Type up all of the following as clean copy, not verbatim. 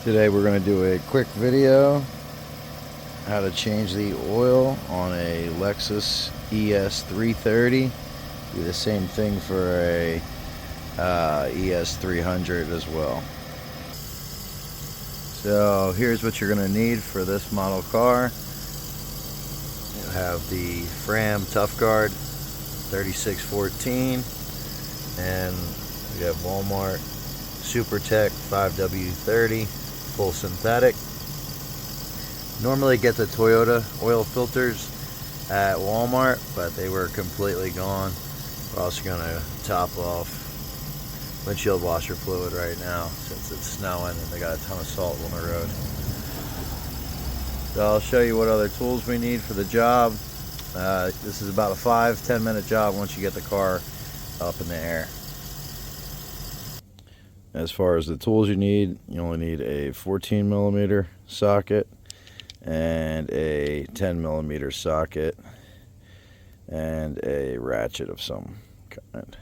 Today we're going to do a quick video how to change the oil on a Lexus es330. Do the same thing for a es300 as well. So here's what you're going to need for this model car. You have the Fram Tough Guard 3614, and we have Walmart SuperTech 5W30 full synthetic. Normally get the Toyota oil filters at Walmart, but they were completely gone. We're also going to top off windshield washer fluid right now since it's snowing and they got a ton of salt on the road. So I'll show you what other tools we need for the job. This is about a 5-10 minute job once you get the car up in the air. As far as the tools you need, you only need a 14mm socket and a 10mm socket and a ratchet of some kind.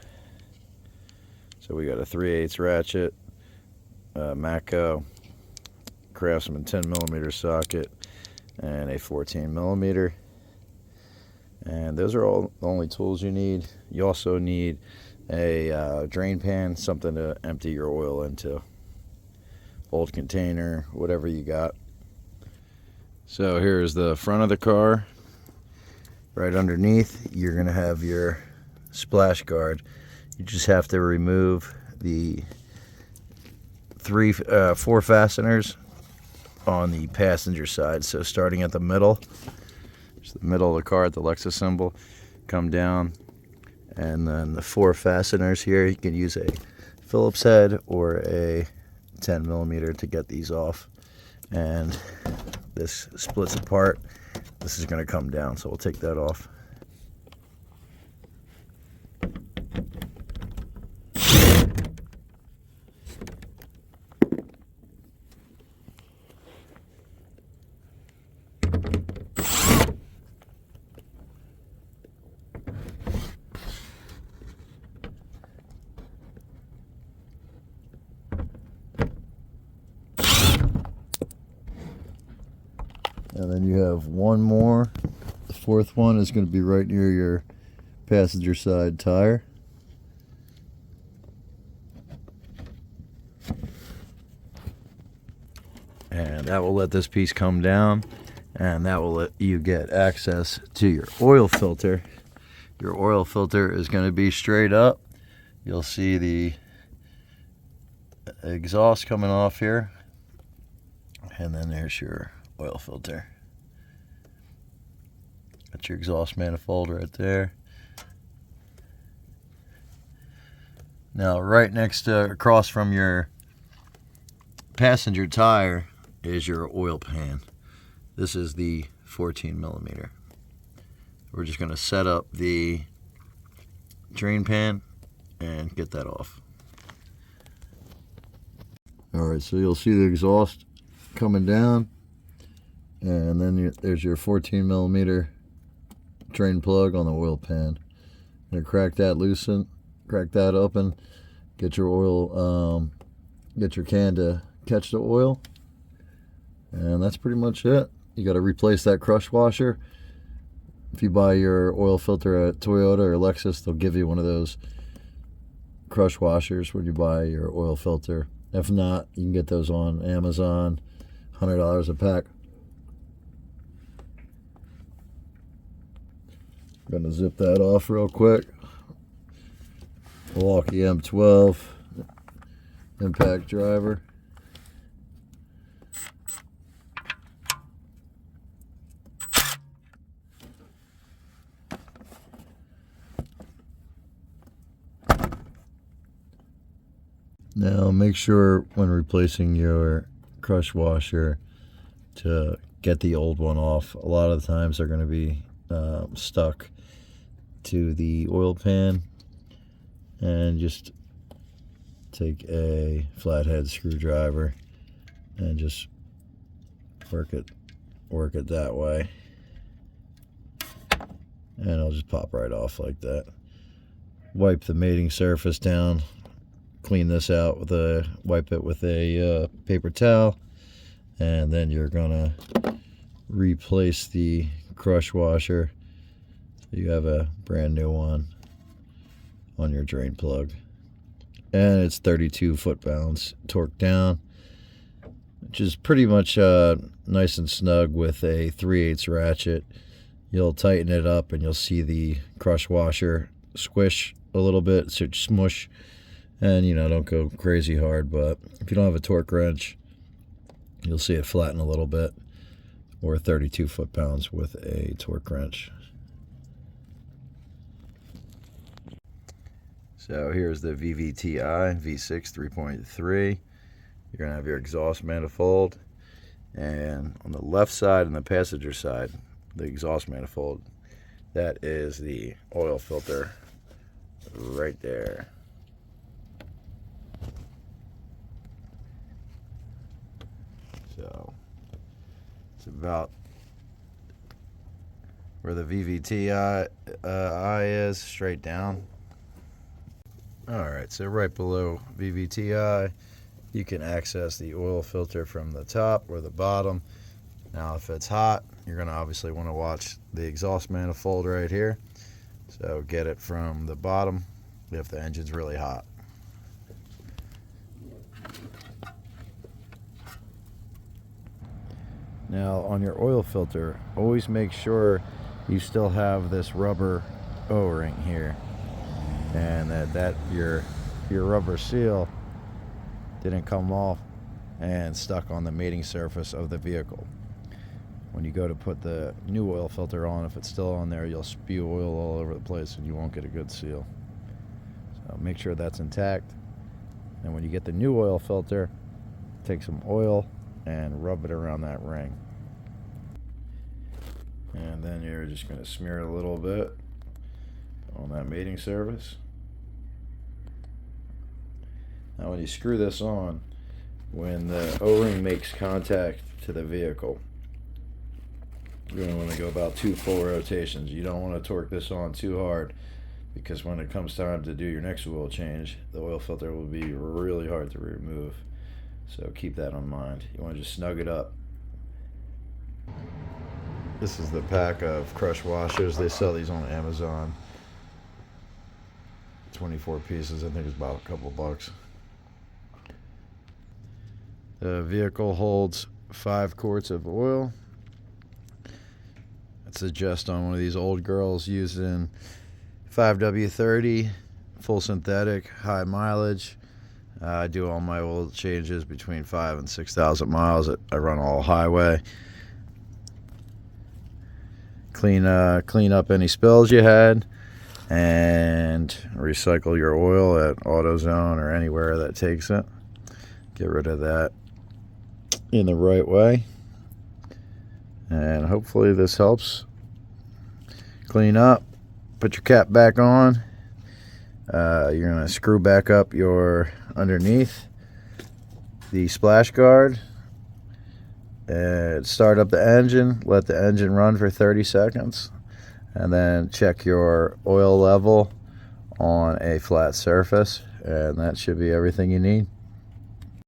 So we got a 3/8 ratchet, Matco, Craftsman 10mm socket, and a 14mm. And those are all the only tools you need. You also need a drain pan, something to empty your oil into. Old container, whatever you got. So here's the front of the car. Right underneath, you're going to have your splash guard. You just have to remove the 4 fasteners on the passenger side. So starting at the middle, just the middle of the car at the Lexus symbol, come down, and then the 4 fasteners here. You can use a Phillips head or a 10mm to get these off, and this splits apart. This is going to come down, so we'll take that off. And then you have one more. The 4th one is going to be right near your passenger side tire. And that will let this piece come down, and that will let you get access to your oil filter. Your oil filter is going to be straight up. You'll see the exhaust coming off here, and then there's your oil filter. Got your exhaust manifold right there. Now right next to, across from your passenger tire is your oil pan. This is the 14mm. We're just going to set up the drain pan and get that off. Alright, so you'll see the exhaust coming down, and then there's your 14mm drain plug on the oil pan. I'm going to crack that open, get your oil, get your can to catch the oil, and that's pretty much it. You got to replace that crush washer. If you buy your oil filter at Toyota or Lexus, they'll give you one of those crush washers when you buy your oil filter. If not, you can get those on Amazon, $100 a pack. Gonna zip that off real quick. Milwaukee M12 impact driver. Now make sure when replacing your crush washer to get the old one off. A lot of the times they're going to be stuck to the oil pan, and just take a flathead screwdriver and just work it that way, and it'll just pop right off like that. Wipe the mating surface down, clean this out with wipe it with a paper towel, And then you're gonna replace the crush washer so you have a brand new one on your drain plug. And it's 32 foot-pounds torque down, which is pretty much nice and snug with a 3/8 ratchet. You'll tighten it up and you'll see the crush washer squish a little bit, so smush, and don't go crazy hard. But if you don't have a torque wrench, you'll see it flatten a little bit, or 32 foot-pounds with a torque wrench. So here's the VVTi V6 3.3. You're going to have your exhaust manifold, and on the left side and the passenger side, the exhaust manifold, that is the oil filter right there. So it's about where the VVTi is, straight down. Alright, so right below VVTi, you can access the oil filter from the top or the bottom. Now if it's hot, you're going to obviously want to watch the exhaust manifold right here. So get it from the bottom if the engine's really hot. Now on your oil filter, always make sure you still have this rubber O-ring here, and that your rubber seal didn't come off and stuck on the mating surface of the vehicle. When you go to put the new oil filter on, if it's still on there, you'll spew oil all over the place and you won't get a good seal. So make sure that's intact. And when you get the new oil filter, take some oil and rub it around that ring. And then you're just going to smear it a little bit on that mating surface. Now when you screw this on, when the O-ring makes contact to the vehicle, you're going to want to go about 2 full rotations. You don't want to torque this on too hard, because when it comes time to do your next oil change, the oil filter will be really hard to remove. So keep that in mind. You want to just snug it up. This is the pack of crush washers. They sell these on Amazon. 24 pieces. I think it's about a couple bucks. The vehicle holds 5 quarts of oil. I suggest on one of these old girls using 5W30, full synthetic, high mileage. I do all my oil changes between 5,000 and 6,000 miles. I run all highway. Clean up any spills you had, and recycle your oil at AutoZone or anywhere that takes it. Get rid of that in the right way, and hopefully this helps. Clean up, put your cap back on. You're going to screw back up your underneath the splash guard and start up the engine. Let the engine run for 30 seconds, and then check your oil level on a flat surface, and that should be everything you need.